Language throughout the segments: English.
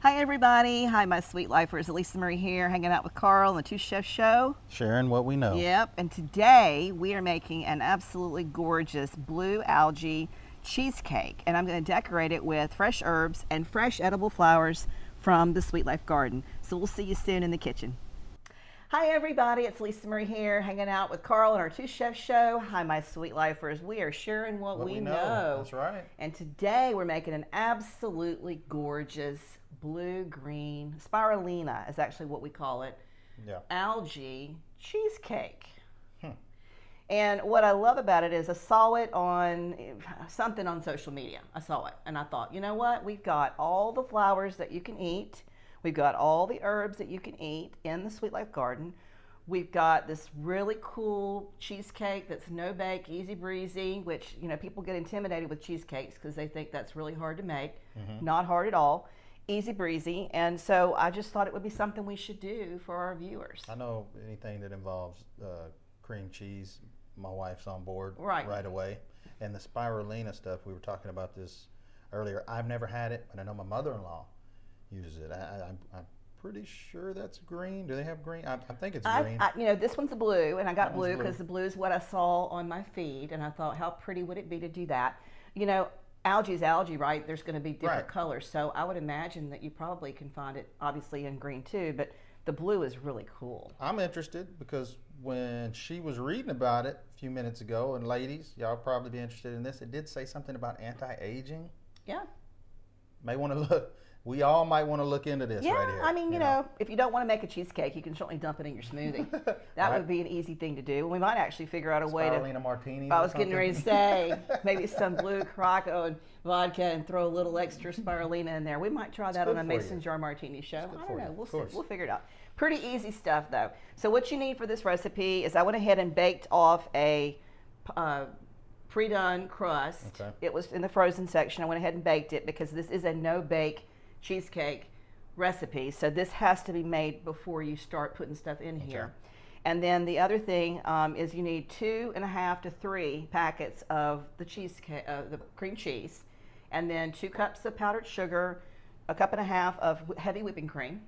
Hi everybody, hi my sweet lifers, Alisa Marie here, hanging out with Carl on the Two Chef Show. Sharing what we know. Yep, and today we are making an absolutely gorgeous blue algae cheesecake, and I'm going to decorate it with fresh herbs and fresh edible flowers from the Sweet Life Garden. So we'll see you soon in the kitchen. Hi everybody, it's Alisa Marie here, hanging out with Carl on our Two Chef Show. Hi my sweet lifers, we are sharing what we know. That's right. And today we're making an absolutely gorgeous blue-green, spirulina is actually what we call it, algae cheesecake. And what I love about it is I saw it on something on social media. I saw it and I thought, you know what? We've got all the flowers that you can eat. We've got all the herbs that you can eat in the Sweet Life Garden. We've got this really cool cheesecake that's no bake, easy breezy, which, you know, people get intimidated with cheesecakes because they think that's really hard to make. Not hard at all. Easy breezy. And so I just thought it would be something we should do for our viewers. I know anything that involves cream cheese, my wife's on board right away. And the spirulina stuff, we were talking about this earlier. I've never had it, but I know my mother-in-law uses it. I'm pretty sure that's green. Do they have green? I think it's green. You know, this one's a blue, and I got blue because the blue is what I saw on my feed, and I thought, how pretty would it be to do that? You know, algae is algae, right? There's going to be different colors, so I would imagine that you probably can find it, obviously, in green too, but the blue is really cool. I'm interested because when she was reading about it a few minutes ago, and ladies, y'all probably be interested in this, it did say something about anti-aging. Yeah. May want to look. We all might want to look into this right here. I mean, you know, if you don't want to make a cheesecake, you can certainly dump it in your smoothie. That would be an easy thing to do. We might actually figure out a way to... Spirulina martinis. I was getting ready to say, maybe some blue Caraco and vodka and throw a little extra spirulina in there. We might try that on a mason jar martini show. I don't know. We'll see. We'll figure it out. Pretty easy stuff, though. So what you need for this recipe is I went ahead and baked off a pre-done crust. Okay. It was in the frozen section. I went ahead and baked it because this is a no-bake cheesecake recipe, so this has to be made before you start putting stuff in here. And then the other thing is you need 2.5 to 3 packets of the cheesecake, the cream cheese, and then 2 cups of powdered sugar, 1.5 cups of heavy whipping cream,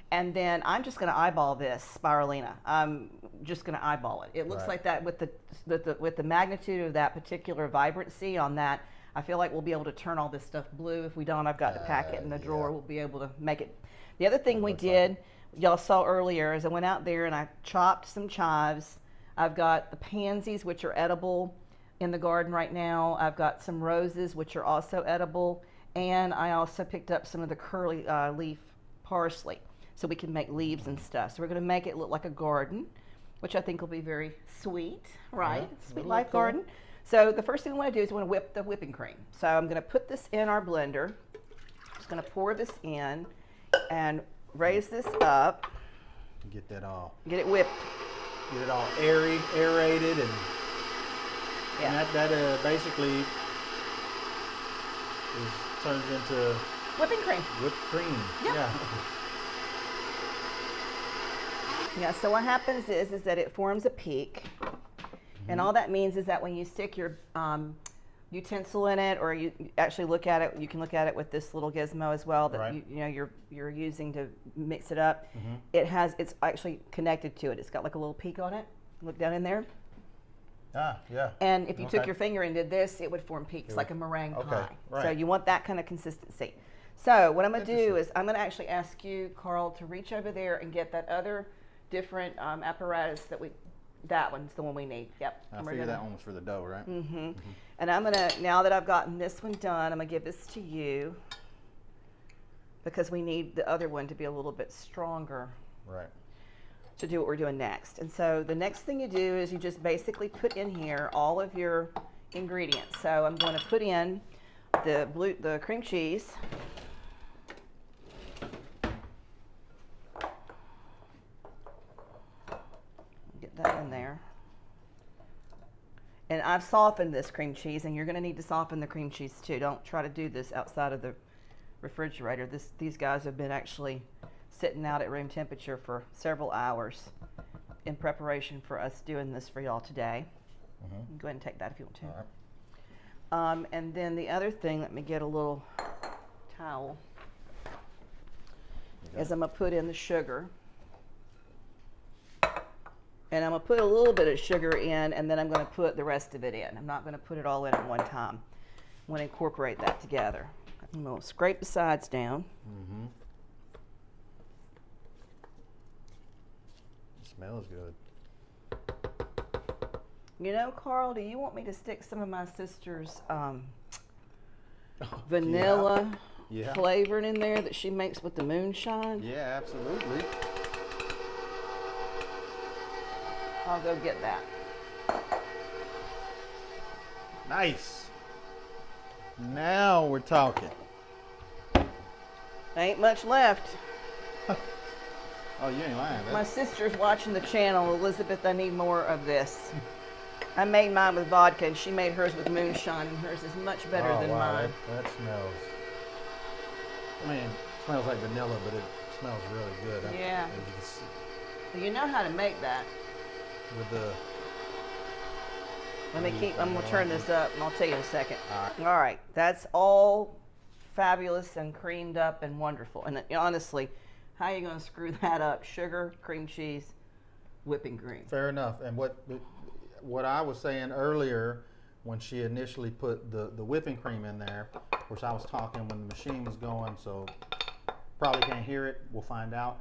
and then I'm just going to eyeball this spirulina. I'm just going to eyeball it. It looks like that with the magnitude of that particular vibrancy on that. I feel like we'll be able to turn all this stuff blue. If we don't, I've got the packet in the drawer. We'll be able to make it. The other thing we did, y'all saw earlier, is I went out there and I chopped some chives. I've got the pansies, which are edible in the garden right now. I've got some roses, which are also edible. And I also picked up some of the curly leaf parsley, so we can make leaves and stuff. So we're going to make it look like a garden, which I think will be very sweet, right? Sweet Life Garden. So the first thing we want to do is we want to whip the whipping cream. So I'm going to put this in our blender. Just going to pour this in and raise this up. Get that all. Get it whipped. Get it all aerated, and that basically turns into whipping cream. Whipped cream. Yep. Yeah. So what happens is that it forms a peak. And all that means is that when you stick your utensil in it, or you actually look at it, you can look at it with this little gizmo as well that you know you're using to mix it up. It's actually connected to it. It's got like a little peak on it. Look down in there. And if you took your finger and did this, it would form peaks like a meringue pie. So you want that kind of consistency. So what I'm going to do is I'm going to actually ask you, Carl, to reach over there and get that other different apparatus that one's the one we need. Yep. I figured that one was for the dough, right? And I'm gonna, now that I've gotten this one done, I'm gonna give this to you because we need the other one to be a little bit stronger. To do what we're doing next. And so the next thing you do is you just basically put in here all of your ingredients. So I'm going to put in the cream cheese. That in there. And I've softened this cream cheese, and you're going to need to soften the cream cheese too. Don't try to do this outside of the refrigerator. These guys have been actually sitting out at room temperature for several hours in preparation for us doing this for y'all today. Go ahead and take that if you want to. All right. And then the other thing, let me get a little towel. is I'm going to put in the sugar. And I'm going to put a little bit of sugar in, and then I'm going to put the rest of it in. I'm not going to put it all in at one time. I'm going to incorporate that together. I'm going to scrape the sides down. Mm-hmm. It smells good. You know, Carl, do you want me to stick some of my sister's vanilla flavoring in there that she makes with the moonshine? Yeah, absolutely. I'll go get that. Nice. Now we're talking. Ain't much left. Oh, you ain't lying. My sister's watching the channel. Elizabeth, I need more of this. I made mine with vodka, and she made hers with moonshine, and hers is much better than mine. That smells. I mean, it smells like vanilla, but it smells really good. Yeah. As you can see. So you know how to make that. With the. I'm gonna turn this up, and I'll tell you in a second. All right. All right, that's all fabulous and creamed up and wonderful. And honestly, how are you gonna screw that up? Sugar, cream cheese, whipping cream. Fair enough. And what I was saying earlier, when she initially put the whipping cream in there, which I was talking when the machine was going, so probably can't hear it. We'll find out.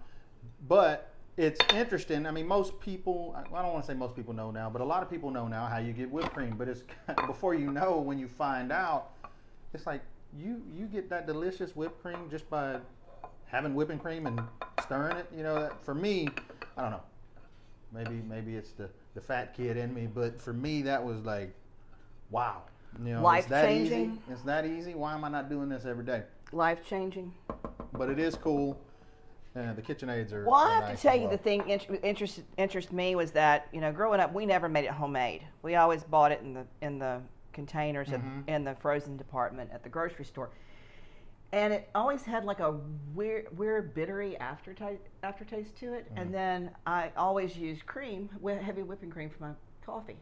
But it's interesting. I mean, most people, I don't want to say most people know now, but a lot of people know now how you get whipped cream. But it's before you know, when you find out, it's like you get that delicious whipped cream just by having whipping cream and stirring it. You know, for me, I don't know. Maybe it's the fat kid in me, but for me that was like, wow. You know, life changing. It's that easy. Why am I not doing this every day? Life changing. But it is cool. And the KitchenAids are. Well, I have nice to tell as you, well. the thing interests me was that, you know, growing up, we never made it homemade. We always bought it in the containers in the frozen department at the grocery store, and it always had like a weird bittery aftertaste to it. And then I always used cream, heavy whipping cream for my coffee,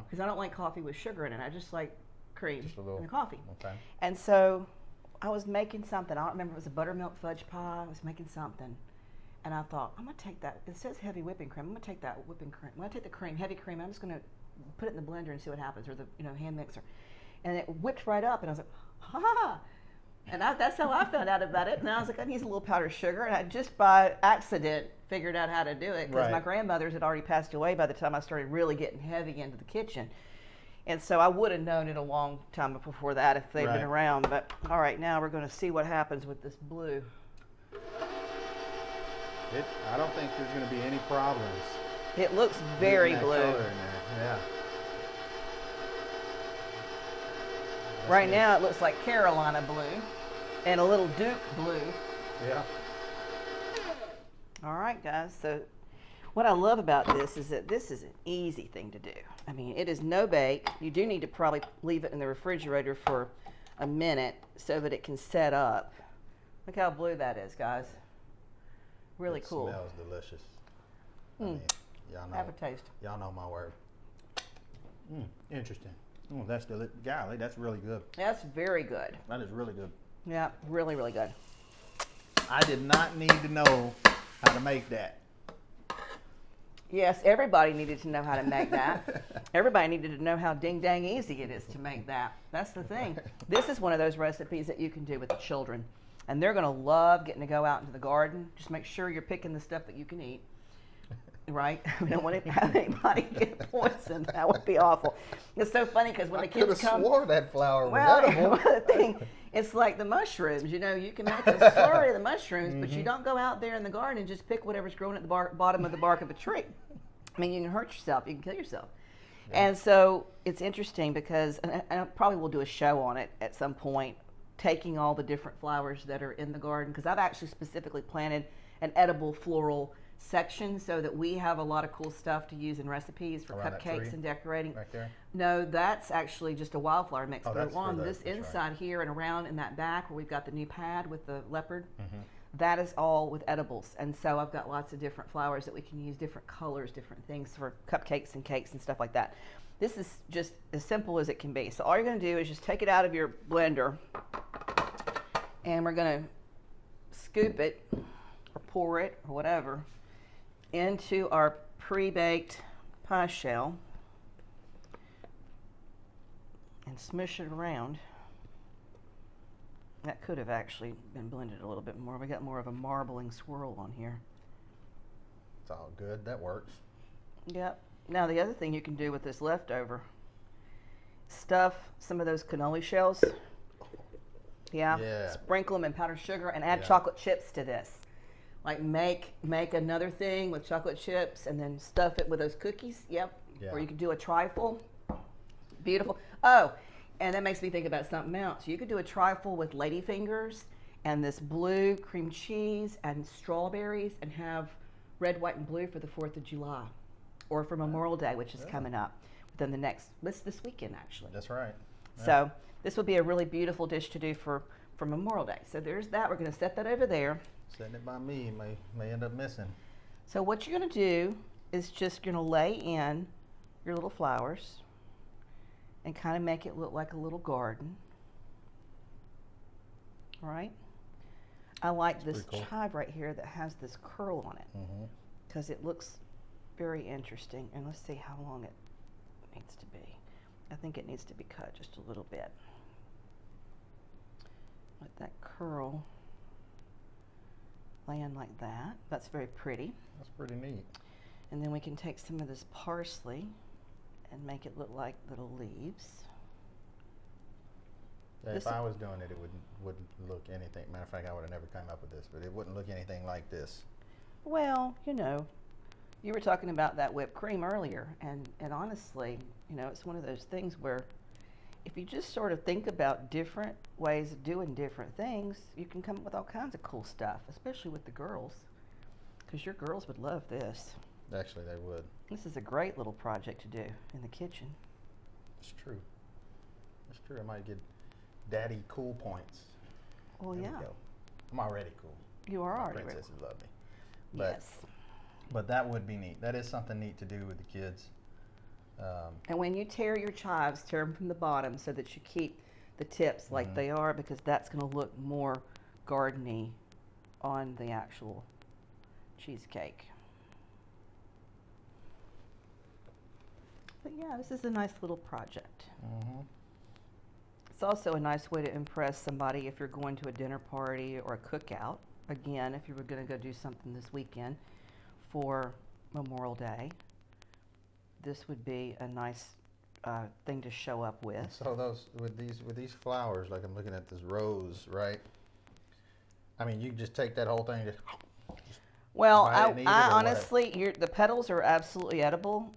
because I don't like coffee with sugar in it. I just like cream in the coffee. Okay. And so I was making something. I don't remember if it was a buttermilk fudge pie. I was making something. And I thought, I'm going to take that. It says heavy whipping cream. I'm going to take that whipping cream. I'm going to take the cream, heavy cream. I'm just going to put it in the blender and see what happens, or the hand mixer. And it whipped right up. And I was like, ha! And that's how I found out about it. And I was like, I need a little powdered sugar. And I just by accident figured out how to do it, because my grandmothers had already passed away by the time I started really getting heavy into the kitchen. And so I would have known it a long time before that if they'd been around. But all right, now we're going to see what happens with this blue. I don't think there's going to be any problems. It looks very blue. Color in there. Yeah. Right now it looks like Carolina blue and a little Duke blue. Yeah. All right, guys. So what I love about this is that this is an easy thing to do. I mean, it is no bake. You do need to probably leave it in the refrigerator for a minute so that it can set up. Look how blue that is, guys. Really cool. It smells delicious. I mean, y'all know. Have a taste. Y'all know my word. Interesting. That's golly, that's really good. That's very good. That is really good. Yeah, really, really good. I did not need to know how to make that. Yes, everybody needed to know how to make that. Everybody needed to know how ding-dang easy it is to make that. That's the thing. This is one of those recipes that you can do with the children. And they're going to love getting to go out into the garden. Just make sure you're picking the stuff that you can eat. Right? We don't want to have anybody get poisoned. That would be awful. It's so funny because when the kids come... I could have swore that flour was edible. The thing, it's like the mushrooms. You know, you can make a slurry of the mushrooms, but you don't go out there in the garden and just pick whatever's growing at the bottom of the bark of a tree. I mean, you can hurt yourself. You can kill yourself. Yeah. And so it's interesting because, and I probably will do a show on it at some point, taking all the different flowers that are in the garden, because I've actually specifically planted an edible floral section so that we have a lot of cool stuff to use in recipes for cupcakes and decorating. Right there? No, that's actually just a wildflower mix. But along this that's inside here and around in that back where we've got the new pad with the leopard, that is all with edibles. And so I've got lots of different flowers that we can use, different colors, different things for cupcakes and cakes and stuff like that. This is just as simple as it can be. So all you're going to do is just take it out of your blender, and we're going to scoop it or pour it or whatever into our pre-baked pie shell and smush it around. That could have actually been blended a little bit more. We got more of a marbling swirl on here. It's all good. That works. Yep. Now the other thing you can do with this leftover, stuff some of those cannoli shells. Yeah. Sprinkle them in powdered sugar and add chocolate chips to this. Like make another thing with chocolate chips and then stuff it with those cookies. Yep. Yeah. Or you could do a trifle. Beautiful. Oh, and that makes me think about something else. You could do a trifle with ladyfingers and this blue cream cheese and strawberries and have red, white, and blue for the 4th of July or for Memorial Day, which is coming up within the next, this weekend actually. That's right. Yeah. So this would be a really beautiful dish to do for Memorial Day. So there's that. We're going to set that over there. Setting it by me may end up missing. So what you're going to do is just going to lay in your little flowers and kind of make it look like a little garden. All right. I like this cool. chive right here that has this curl on it because it looks very interesting. And let's see how long it needs to be. I think it needs to be cut just a little bit. Let that curl land like that. That's very pretty. That's pretty neat. And then we can take some of this parsley and make it look like little leaves. Yeah, if I was doing it, it wouldn't look anything. Matter of fact, I would have never come up with this, but it wouldn't look anything like this. Well, you know, you were talking about that whipped cream earlier, and honestly, you know, it's one of those things where if you just sort of think about different ways of doing different things, you can come up with all kinds of cool stuff, especially with the girls, because your girls would love this. Actually, they would. This is a great little project to do in the kitchen. It's true. It's true. I might get daddy cool points. Well, There yeah. we go. I'm already cool. You are My already ready. princesses love me. But, Yes. But that would be neat. That is something neat to do with the kids. And when you tear your chives, tear them from the bottom so that you keep the tips like they are, because that's going to look more gardeny on the actual cheesecake. But yeah, this is a nice little project. It's also a nice way to impress somebody if you're going to a dinner party or a cookout. Again, if you were going to go do something this weekend for Memorial Day, this would be a nice thing to show up with. So those with these flowers, like I'm looking at this rose, right? I mean, you can just take that whole thing and just Well, bite it and eat it, I or what? honestly, the petals are absolutely edible,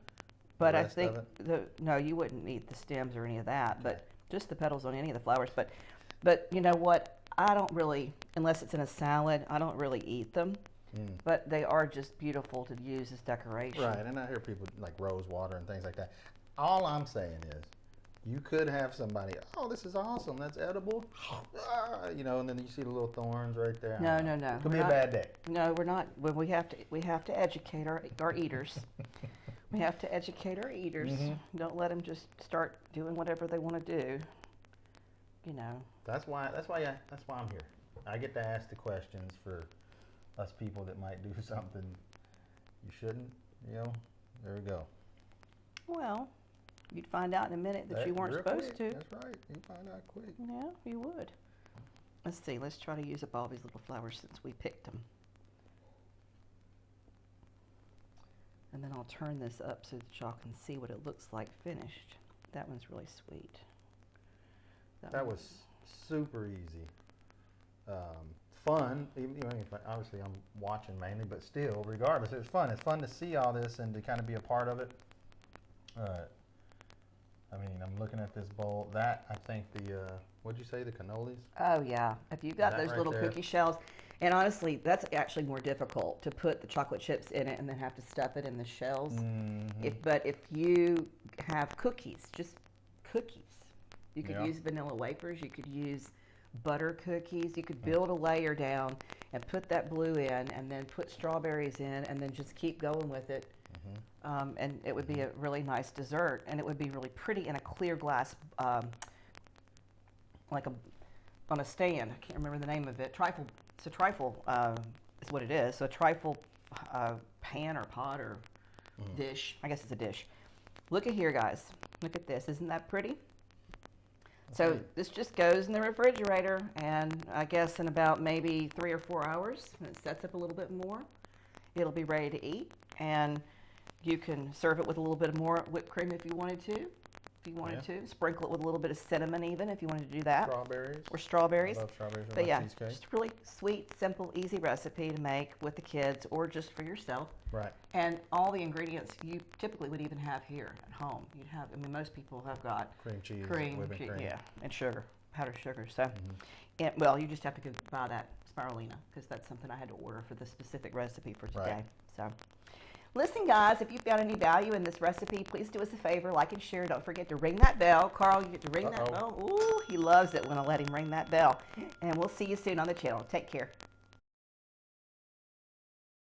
but I rest think of no, you wouldn't eat the stems or any of that, but just the petals on any of the flowers. But you know what? I don't really, unless it's in a salad, I don't really eat them. But they are just beautiful to use as decoration. Right, and I hear people like rose water and things like that. All I'm saying is, you could have somebody, oh, this is awesome, that's edible, you know, and then you see the little thorns right there. No. It could be We're a bad day. No, we're not. Well, we have to educate our eaters. We have to educate our eaters. Don't let them just start doing whatever they want to do. You know. That's why I'm here. I get to ask the questions for us people that might do something you shouldn't. You know, there we go. Well, you'd find out in a minute that you weren't real supposed quick. to. That's right. You find out quick. Yeah, you would. Let's see. Let's try to use up all these little flowers since we picked them. And then I'll turn this up so that y'all can see what it looks like finished. That one's really sweet. That was super easy. Fun. You know, obviously, I'm watching mainly, but still, regardless, it's fun. It's fun to see all this and to kind of be a part of it. I mean, I'm looking at this bowl. That, I think what'd you say, the cannolis? Oh, yeah. If you've got That those right little there. cookie shells, and honestly, that's actually more difficult to put the chocolate chips in it and then have to stuff it in the shells. But if you have cookies, just cookies, you could use vanilla wafers, you could use butter cookies, you could build a layer down and put that blue in and then put strawberries in and then just keep going with it. And it would be a really nice dessert, and it would be really pretty in a clear glass, like on a stand. I can't remember the name of it. Trifle it's a trifle is what it is. So a trifle pan or pot or dish. I guess it's a dish. Look at here, guys. Look at this. Isn't that pretty? So this just goes in the refrigerator, and I guess in about maybe 3 or 4 hours, when it sets up a little bit more, it'll be ready to eat. And you can serve it with a little bit more whipped cream if you wanted to. Sprinkle it with a little bit of cinnamon even if you wanted to do that. Strawberries. Or strawberries. I love strawberries on But my yeah, cheesecake. just really sweet, simple, easy recipe to make with the kids or just for yourself. Right. And all the ingredients you typically would even have here at home. You'd have, I mean, most people have got Cream cheese, cream, whipping cream. yeah, and sugar, powdered sugar. So, well, you just have to go buy that spirulina because that's something I had to order for the specific recipe for today. Right. So, listen, guys, if you've got any value in this recipe, please do us a favor, like and share. Don't forget to ring that bell. Carl, you get to ring that bell. Ooh, he loves it when I let him ring that bell. And we'll see you soon on the channel. Take care.